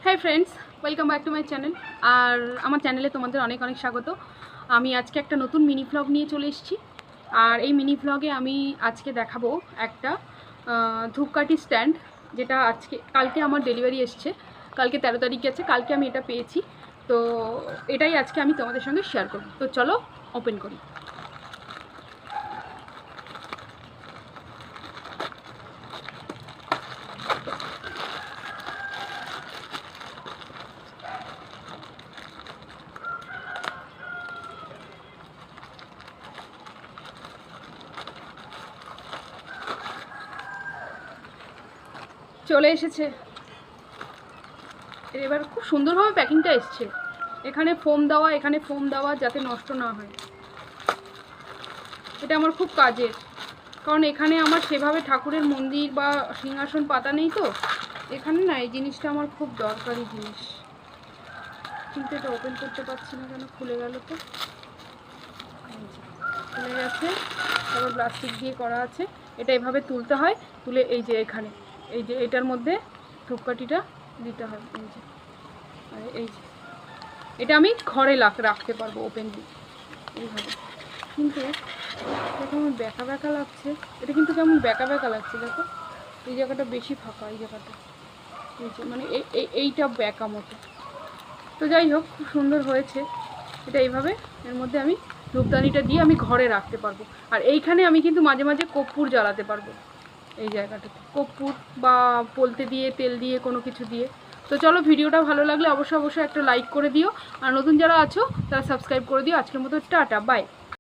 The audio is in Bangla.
High friends, welcome back to my channel. আর আমার চ্যানেলে তোমাদের অনেক অনেক স্বাগত। আমি আজকে একটা নতুন মিনি ভ্লগ নিয়ে চলে এসেছি। আর এই মিনি ভ্লগে আমি আজকে দেখাবো একটা ধূপকাঠি স্ট্যান্ড, যেটা কালকে আমার ডেলিভারি এসছে। কালকে 13 তারিখ গেছে, কালকে আমি এটা পেয়েছি। তো এটাই আজকে আমি তোমাদের সঙ্গে শেয়ার করব। তো চলো ওপেন করি। চলে এসেছে, এবার খুব সুন্দরভাবে প্যাকিংটা এসছে। এখানে ফোম দেওয়া যাতে নষ্ট না হয়। এটা আমার খুব কাজের, কারণ এখানে আমার সেভাবে ঠাকুরের মন্দির বা সিংহাসন পাতা নেই। তো এখানে না এই জিনিসটা আমার খুব দরকারি জিনিস। কিন্তু এটা ওপেন করতে পারছি না কেন, খুলে গেল তো। খুলে গেছে, তারপর প্লাস্টিক দিয়ে করা আছে। এটা এভাবে তুলতে হয়, তুলে এই যে এখানে এই যে এটার মধ্যে ধূপকাঠিটা দিতে হয়। এই যে এটা আমি ঘরে রাখতে পারবো ওপেনলি এইভাবে। কিন্তু এটা কেমন ব্যাকা ব্যাকা লাগছে, এটা কিন্তু কেমন ব্যাকা ব্যাকা লাগছে। দেখো এই জায়গাটা বেশি ফাঁকা, এই জায়গাটা এই যে মানে এইটা ব্যাকা মতো। তো যাই হোক, খুব সুন্দর হয়েছে। এটা এইভাবে এর মধ্যে আমি ধূপদানিটা দিয়ে আমি ঘরে রাখতে পারবো। আর এইখানে আমি কিন্তু মাঝে মাঝে কর্পূর জ্বালাতে পারবো, এই জায়গাটাতে কর্পূর বা পলতে দিয়ে তেল দিয়ে কোনো কিছু দিয়ে। তো চলো, ভিডিওটা ভালো লাগলে অবশ্যই একটা লাইক করে দিও। আর নতুন যারা আছো তারা সাবস্ক্রাইব করে দিও। আজকের মতো টাটা, বাই।